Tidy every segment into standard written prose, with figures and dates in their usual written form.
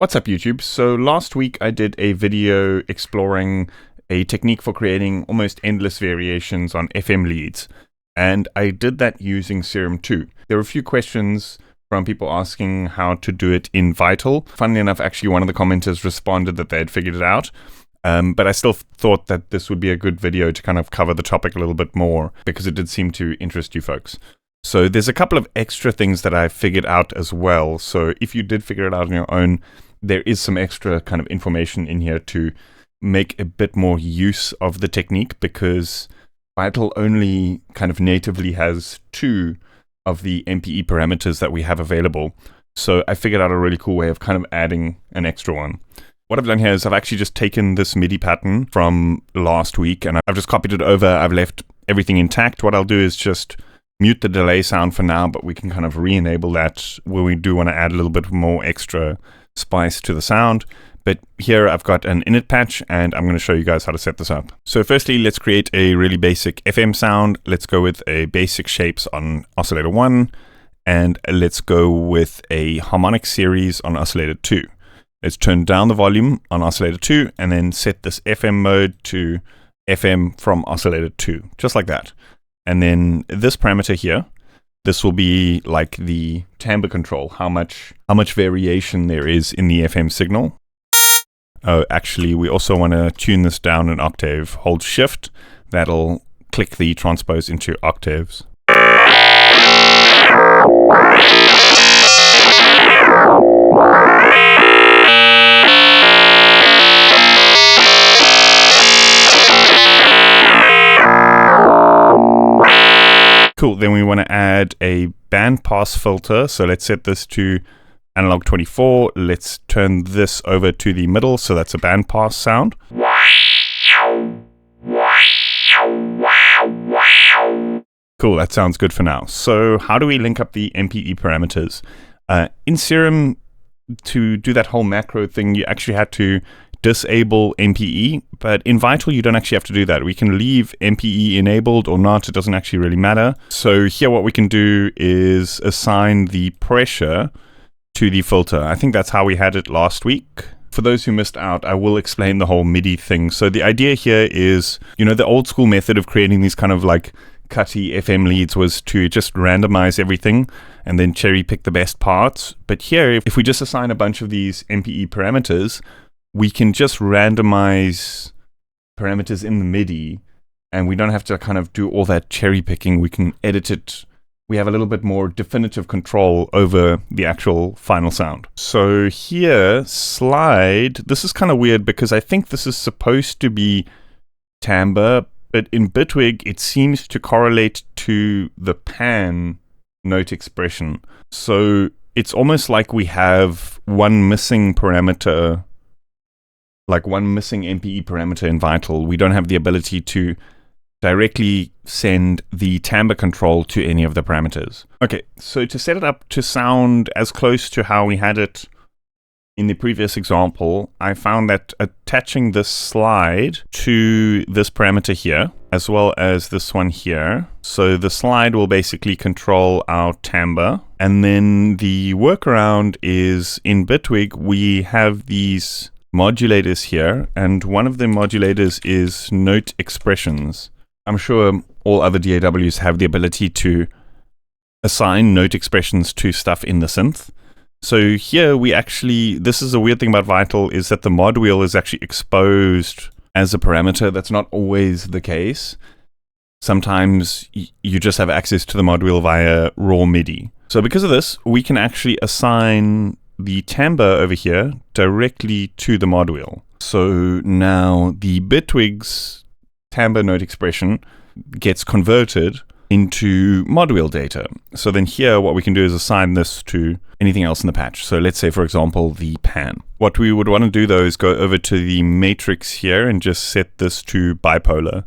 What's up, YouTube? So last week I did a video exploring a technique for creating almost endless variations on FM leads, and I did that using Serum 2. There were a few questions from people asking how to do it in Vital. Funnily enough, actually one of the commenters responded that they had figured it out, but I still thought that this would be a good video to kind of cover the topic a little bit more because it did seem to interest you folks. So there's a couple of extra things that I figured out as well. So if you did figure it out on your own, there is some extra kind of information in here to make a bit more use of the technique, because Vital only kind of natively has 2 of the MPE parameters that we have available. So I figured out a really cool way of kind of adding an extra one. What I've done here is I've actually just taken this MIDI pattern from last week and I've just copied it over. I've left everything intact. What I'll do is just mute the delay sound for now, but we can kind of re-enable that where we do want to add a little bit more extra spice to the sound. But here I've got an init patch and I'm going to show you guys how to set this up. So firstly, let's create a really basic FM sound. Let's go with a basic shapes on oscillator 1, and let's go with a harmonic series on oscillator 2. Let's turn down the volume on oscillator 2 and then set this FM mode to FM from oscillator 2, just like that. And then this parameter here, this will be like the timbre control, how much variation there is in the FM signal. Oh, actually, we also want to tune this down an octave. Hold Shift, that'll click the transpose into octaves. Cool, then we want to add a bandpass filter. So let's set this to analog 24. Let's turn this over to the middle, so that's a bandpass sound. Cool, that sounds good for now. So how do we link up the MPE parameters? In Serum, to do that whole macro thing, you actually had to disable MPE, but in Vital you don't actually have to do that. We can leave MPE enabled or not, it doesn't actually really matter. So here what we can do is assign the pressure to the filter. I think that's how we had it last week. For those who missed out, I will explain the whole MIDI thing. So the idea here is, you know, the old school method of creating these kind of like cutty FM leads was to just randomize everything and then cherry pick the best parts. But here, if we just assign a bunch of these MPE parameters, we can just randomize parameters in the MIDI and we don't have to kind of do all that cherry picking. We can edit it. We have a little bit more definitive control over the actual final sound. So here, slide, this is kind of weird because I think this is supposed to be timbre, but in Bitwig, it seems to correlate to the pan note expression. So it's almost like we have one missing parameter, like one missing MPE parameter in Vital. We don't have the ability to directly send the timbre control to any of the parameters. Okay, so to set it up to sound as close to how we had it in the previous example, I found that attaching this slide to this parameter here, as well as this one here, so the slide will basically control our timbre, and then the workaround is in Bitwig, we have these modulators here, and one of the modulators is note expressions. I'm sure all other DAWs have the ability to assign note expressions to stuff in the synth. So here we actually, this is a weird thing about Vital, is that the mod wheel is actually exposed as a parameter. That's not always the case. Sometimes you just have access to the mod wheel via raw MIDI. So because of this, we can actually assign the timbre over here directly to the mod wheel. So now the Bitwig's timbre note expression gets converted into mod wheel data. So then here what we can do is assign this to anything else in the patch. So let's say, for example, the pan. What we would want to do though is go over to the matrix here and just set this to bipolar.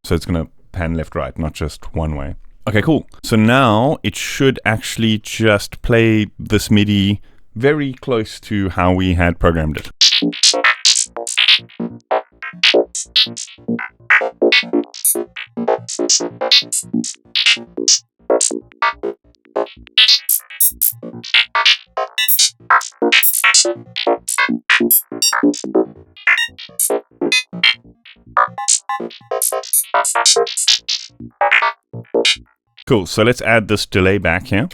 So it's going to pan left, right, not just one way. Okay, cool. So now it should actually just play this MIDI very close to how we had programmed it. Cool, so let's add this delay back here.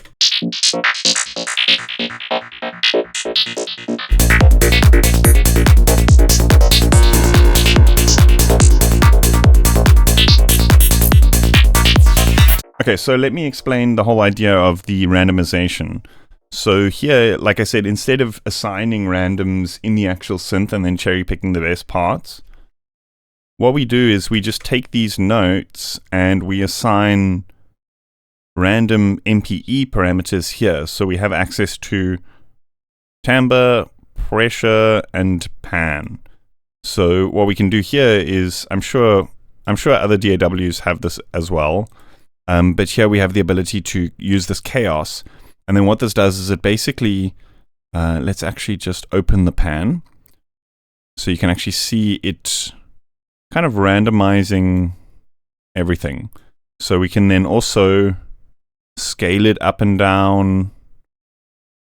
Okay, so let me explain the whole idea of the randomization. So here, like I said, instead of assigning randoms in the actual synth and then cherry picking the best parts, what we do is we just take these notes and we assign random MPE parameters here. So we have access to timbre, pressure, and pan. So what we can do here is, I'm sure other DAWs have this as well, but here we have the ability to use this chaos. And then what this does is it basically, let's actually just open the pan, so you can actually see it kind of randomizing everything. So we can then also scale it up and down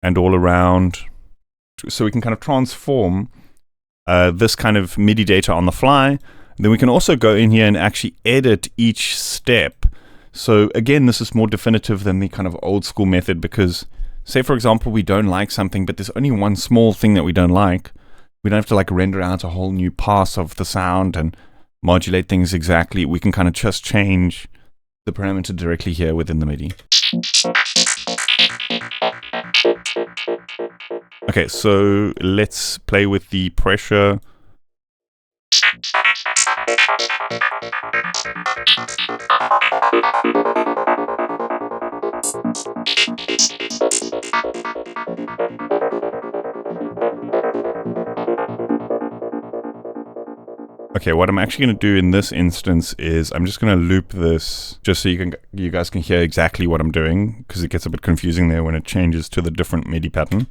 and all around. So we can kind of transform this kind of MIDI data on the fly. Then we can also go in here and actually edit each step. So again, this is more definitive than the kind of old school method, because say, for example, we don't like something, but there's only one small thing that we don't like. We don't have to like render out a whole new pass of the sound and modulate things exactly. We can kind of just change the parameter directly here within the MIDI. Okay, so let's play with the pressure. Okay, what I'm actually going to do in this instance is I'm just going to loop this just so you guys can hear exactly what I'm doing, because it gets a bit confusing there when it changes to the different MIDI pattern.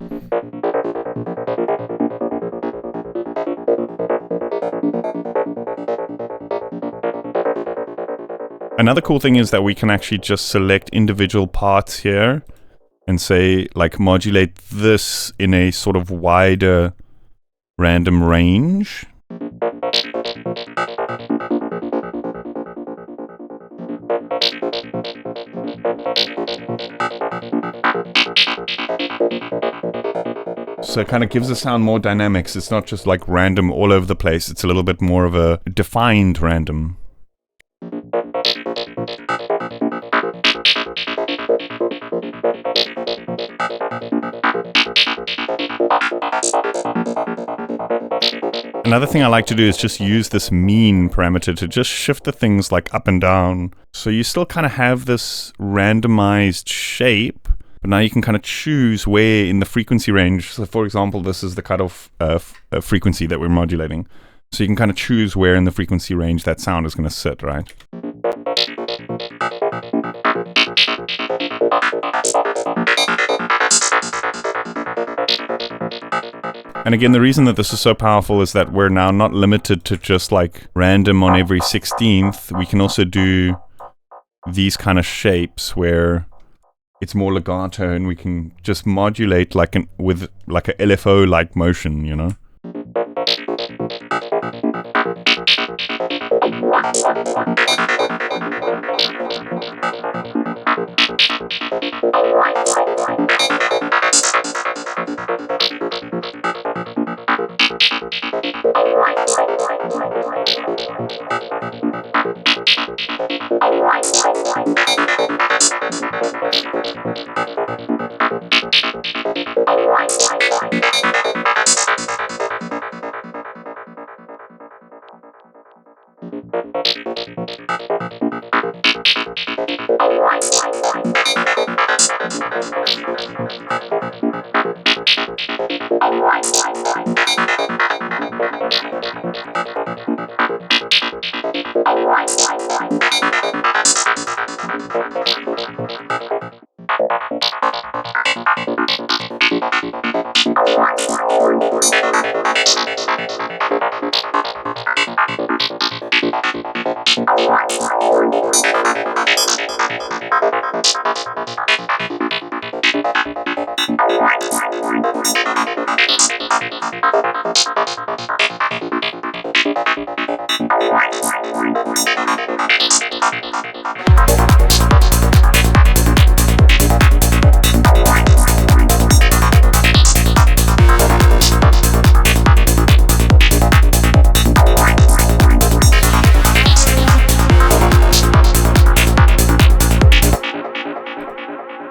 Another cool thing is that we can actually just select individual parts here and say, like, modulate this in a sort of wider random range. So it kind of gives the sound more dynamics. It's not just like random all over the place. It's a little bit more of a defined random. Another thing I like to do is just use this mean parameter to just shift the things like up and down. So you still kind of have this randomized shape, but now you can kind of choose where in the frequency range. So for example, this is the cutoff frequency that we're modulating. So you can kind of choose where in the frequency range that sound is going to sit, right? And again, the reason that this is so powerful is that we're now not limited to just like random on every 16th. We can also do these kind of shapes where it's more legato, and we can just modulate like with like a LFO like motion, you know.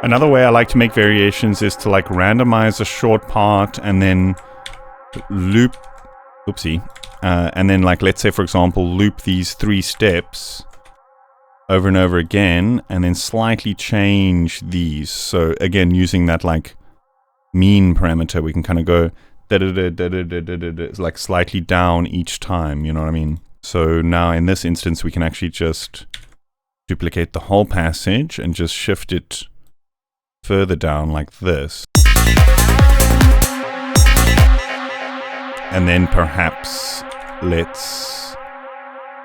Another way I like to make variations is to like randomize a short part and then loop, and then like, let's say for example, loop these 3 steps over and over again, and then slightly change these. So again, using that like mean parameter, we can kind of go like slightly down each time, you know what I mean? So now in this instance, we can actually just duplicate the whole passage and just shift it further down like this. And then perhaps let's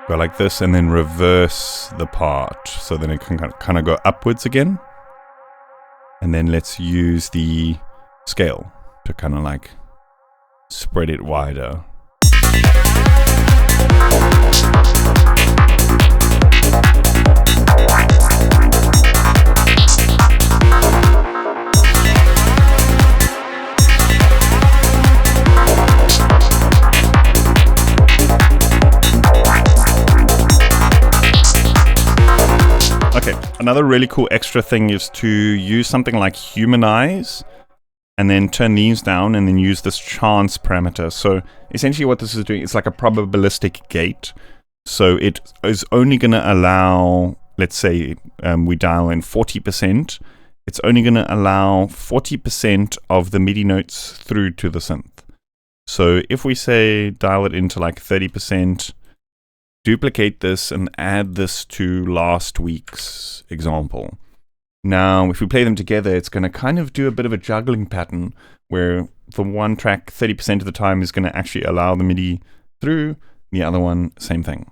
go like this and then reverse the part. So then it can kind of go upwards again. And then let's use the scale to kind of like spread it wider. Okay, another really cool extra thing is to use something like humanize and then turn these down and then use this chance parameter. So essentially what this is doing, it's like a probabilistic gate. So it is only going to allow, let's say we dial in 40%, it's only going to allow 40% of the MIDI notes through to the synth. So if we say dial it into like 30%, duplicate this and add this to last week's example. Now, if we play them together, it's going to kind of do a bit of a juggling pattern where for one track, 30% of the time is going to actually allow the MIDI through, the other one, same thing.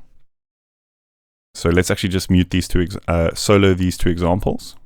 So let's actually just mute these two, solo these 2 examples.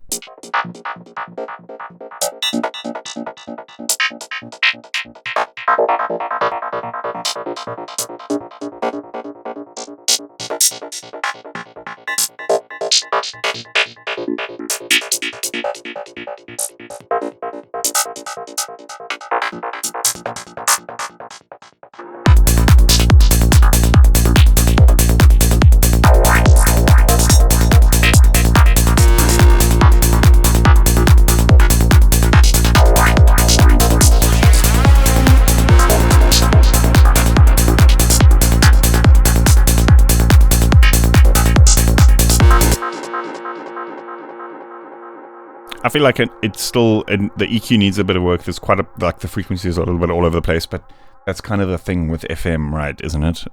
I feel like it's still, and the EQ needs a bit of work. There's quite a, like the frequency is a little bit all over the place, but that's kind of the thing with FM, right? Isn't it?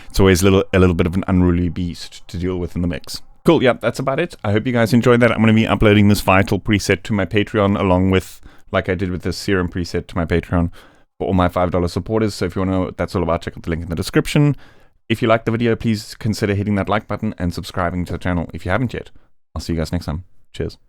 It's always a little bit of an unruly beast to deal with in the mix. Cool, yeah, that's about it. I hope you guys enjoyed that. I'm going to be uploading this Vital preset to my Patreon along with, like I did with the Serum preset to my Patreon for all my $5 supporters. So if you want to know what that's all about, check out the link in the description. If you liked the video, please consider hitting that like button and subscribing to the channel if you haven't yet. I'll see you guys next time. Cheers.